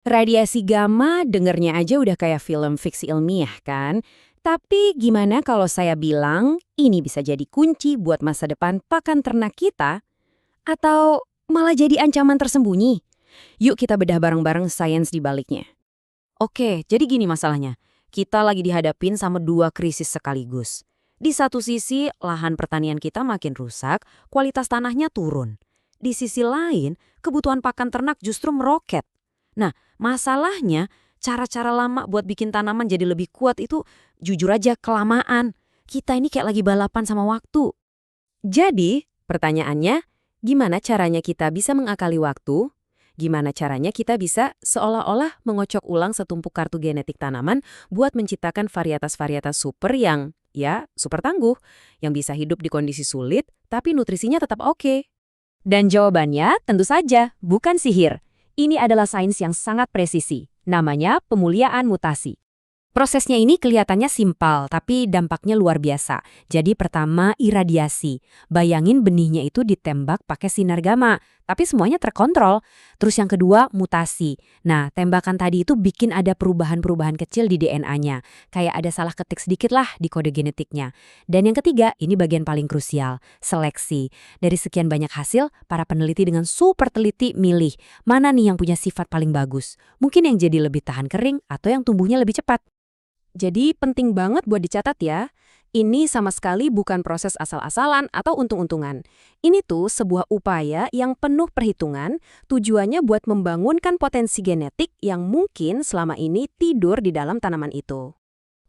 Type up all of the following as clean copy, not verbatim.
Radiasi gamma dengernya aja udah kayak film fiksi ilmiah kan? Tapi gimana kalau saya bilang ini bisa jadi kunci buat masa depan pakan ternak kita? Atau malah jadi ancaman tersembunyi? Yuk kita bedah bareng-bareng sains di baliknya. Oke, jadi gini masalahnya. Kita lagi dihadapin sama dua krisis sekaligus. Di satu sisi, lahan pertanian kita makin rusak, kualitas tanahnya turun. Di sisi lain, kebutuhan pakan ternak justru meroket. Nah, masalahnya, cara-cara lama buat bikin tanaman jadi lebih kuat itu jujur aja kelamaan. Kita ini kayak lagi balapan sama waktu. Jadi, pertanyaannya, gimana caranya kita bisa mengakali waktu? Gimana caranya kita bisa seolah-olah mengocok ulang setumpuk kartu genetik tanaman buat menciptakan varietas-varietas super yang, ya, super tangguh, yang bisa hidup di kondisi sulit, tapi nutrisinya tetap oke. Dan jawabannya tentu saja bukan sihir. Ini adalah sains yang sangat presisi. Namanya pemuliaan mutasi. Prosesnya ini kelihatannya simpel, tapi dampaknya luar biasa. Jadi pertama, iradiasi. Bayangin benihnya itu ditembak pakai sinar gamma, tapi semuanya terkontrol. Terus yang kedua, mutasi. Nah, tembakan tadi itu bikin ada perubahan-perubahan kecil di DNA-nya. Kayak ada salah ketik sedikit lah di kode genetiknya. Dan yang ketiga, ini bagian paling krusial, seleksi. Dari sekian banyak hasil, para peneliti dengan super teliti milih mana nih yang punya sifat paling bagus. Mungkin yang jadi lebih tahan kering atau yang tumbuhnya lebih cepat. Jadi penting banget buat dicatat ya. Ini sama sekali bukan proses asal-asalan atau untung-untungan. Ini tuh sebuah upaya yang penuh perhitungan, tujuannya buat membangunkan potensi genetik yang mungkin selama ini tidur di dalam tanaman itu.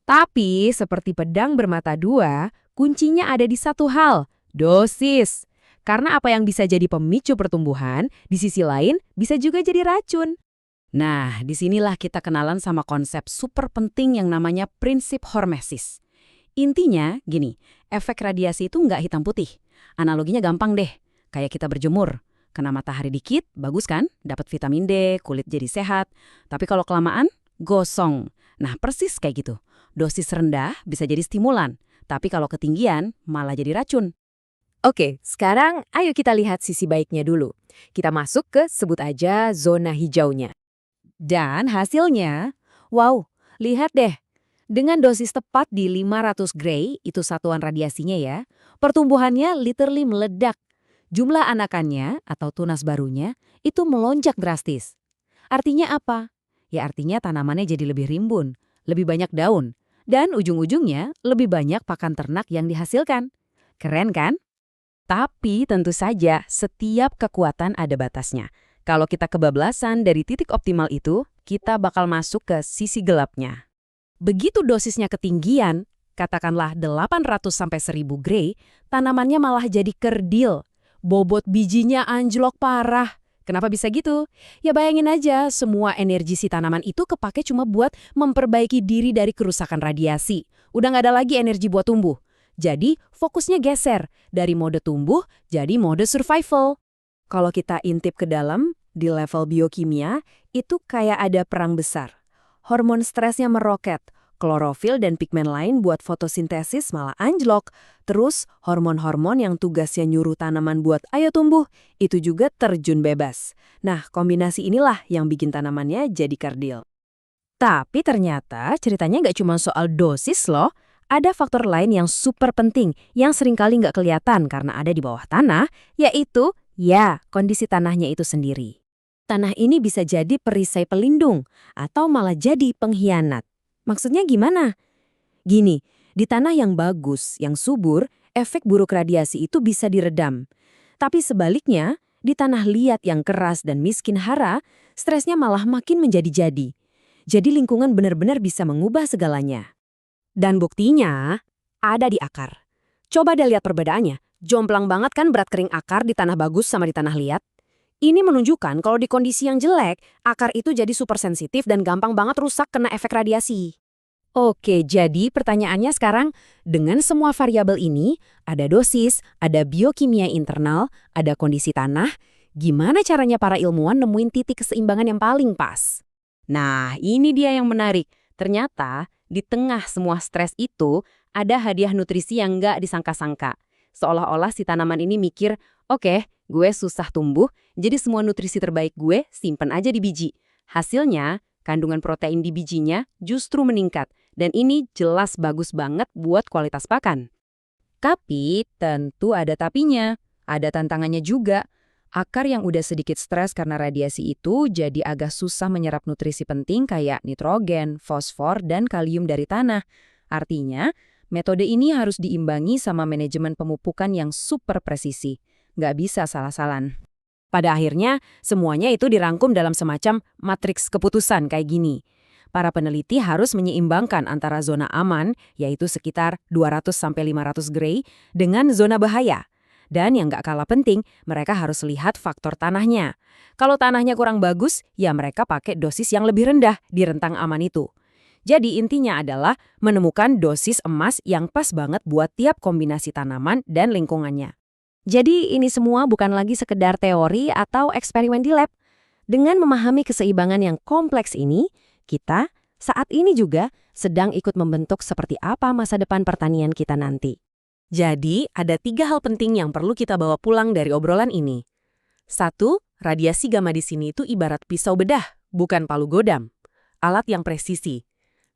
Tapi seperti pedang bermata dua, kuncinya ada di satu hal, dosis. Karena apa yang bisa jadi pemicu pertumbuhan, di sisi lain bisa juga jadi racun. Nah, disinilah kita kenalan sama konsep super penting yang namanya prinsip hormesis. Intinya, gini, efek radiasi itu nggak hitam putih. Analoginya gampang deh, kayak kita berjemur. Kena matahari dikit, bagus kan? Dapat vitamin D, kulit jadi sehat. Tapi kalau kelamaan, gosong. Nah, persis kayak gitu. Dosis rendah bisa jadi stimulan, tapi kalau ketinggian, malah jadi racun. Oke, sekarang ayo kita lihat sisi baiknya dulu. Kita masuk ke sebut aja zona hijaunya. Dan hasilnya, wow, lihat deh. Dengan dosis tepat di 500 Gray, itu satuan radiasinya ya, pertumbuhannya literally meledak. Jumlah anakannya atau tunas barunya itu melonjak drastis. Artinya apa? Ya artinya tanamannya jadi lebih rimbun, lebih banyak daun, dan ujung-ujungnya lebih banyak pakan ternak yang dihasilkan. Keren kan? Tapi tentu saja setiap kekuatan ada batasnya. Kalau kita kebablasan dari titik optimal itu, kita bakal masuk ke sisi gelapnya. Begitu dosisnya ketinggian, katakanlah 800-1000 Gray, tanamannya malah jadi kerdil. Bobot bijinya anjlok parah. Kenapa bisa gitu? Ya bayangin aja, semua energi si tanaman itu kepake cuma buat memperbaiki diri dari kerusakan radiasi. Udah nggak ada lagi energi buat tumbuh. Jadi fokusnya geser dari mode tumbuh jadi mode survival. Kalau kita intip ke dalam, di level biokimia, itu kayak ada perang besar. Hormon stresnya meroket, klorofil dan pigmen lain buat fotosintesis malah anjlok. Terus, hormon-hormon yang tugasnya nyuruh tanaman buat ayo tumbuh, itu juga terjun bebas. Nah, kombinasi inilah yang bikin tanamannya jadi kerdil. Tapi ternyata ceritanya nggak cuma soal dosis loh. Ada faktor lain yang super penting, yang seringkali nggak kelihatan karena ada di bawah tanah, yaitu ya, kondisi tanahnya itu sendiri. Tanah ini bisa jadi perisai pelindung atau malah jadi pengkhianat. Maksudnya gimana? Gini, di tanah yang bagus, yang subur, efek buruk radiasi itu bisa diredam. Tapi sebaliknya, di tanah liat yang keras dan miskin hara, stresnya malah makin menjadi-jadi. Jadi lingkungan benar-benar bisa mengubah segalanya. Dan buktinya ada di akar. Coba deh lihat perbedaannya. Jomplang banget kan berat kering akar di tanah bagus sama di tanah liat? Ini menunjukkan kalau di kondisi yang jelek, akar itu jadi super sensitif dan gampang banget rusak kena efek radiasi. Oke, jadi pertanyaannya sekarang, dengan semua variabel ini, ada dosis, ada biokimia internal, ada kondisi tanah, gimana caranya para ilmuwan nemuin titik keseimbangan yang paling pas? Nah, ini dia yang menarik. Ternyata, di tengah semua stres itu, ada hadiah nutrisi yang nggak disangka-sangka. Seolah-olah si tanaman ini mikir, oke, gue susah tumbuh, jadi semua nutrisi terbaik gue simpen aja di biji. Hasilnya, kandungan protein di bijinya justru meningkat, dan ini jelas bagus banget buat kualitas pakan. Tapi tentu ada tapinya, ada tantangannya juga. Akar yang udah sedikit stres karena radiasi itu jadi agak susah menyerap nutrisi penting kayak nitrogen, fosfor, dan kalium dari tanah. Artinya, metode ini harus diimbangi sama manajemen pemupukan yang super presisi. Nggak bisa salah-salan. Pada akhirnya, semuanya itu dirangkum dalam semacam matriks keputusan kayak gini. Para peneliti harus menyeimbangkan antara zona aman, yaitu sekitar 200-500 Gray, dengan zona bahaya. Dan yang nggak kalah penting, mereka harus lihat faktor tanahnya. Kalau tanahnya kurang bagus, ya mereka pakai dosis yang lebih rendah di rentang aman itu. Jadi intinya adalah menemukan dosis emas yang pas banget buat tiap kombinasi tanaman dan lingkungannya. Jadi ini semua bukan lagi sekedar teori atau eksperimen di lab. Dengan memahami keseimbangan yang kompleks ini, kita saat ini juga sedang ikut membentuk seperti apa masa depan pertanian kita nanti. Jadi, ada 3 hal penting yang perlu kita bawa pulang dari obrolan ini. 1, radiasi gamma di sini itu ibarat pisau bedah, bukan palu godam. Alat yang presisi.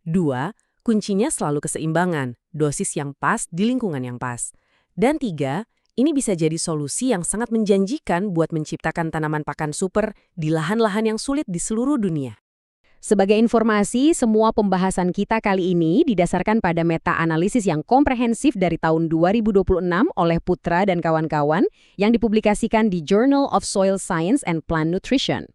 2, kuncinya selalu keseimbangan, dosis yang pas di lingkungan yang pas. Dan 3, ini bisa jadi solusi yang sangat menjanjikan buat menciptakan tanaman pakan super di lahan-lahan yang sulit di seluruh dunia. Sebagai informasi, semua pembahasan kita kali ini didasarkan pada meta-analisis yang komprehensif dari tahun 2026 oleh Putra dan kawan-kawan yang dipublikasikan di Journal of Soil Science and Plant Nutrition.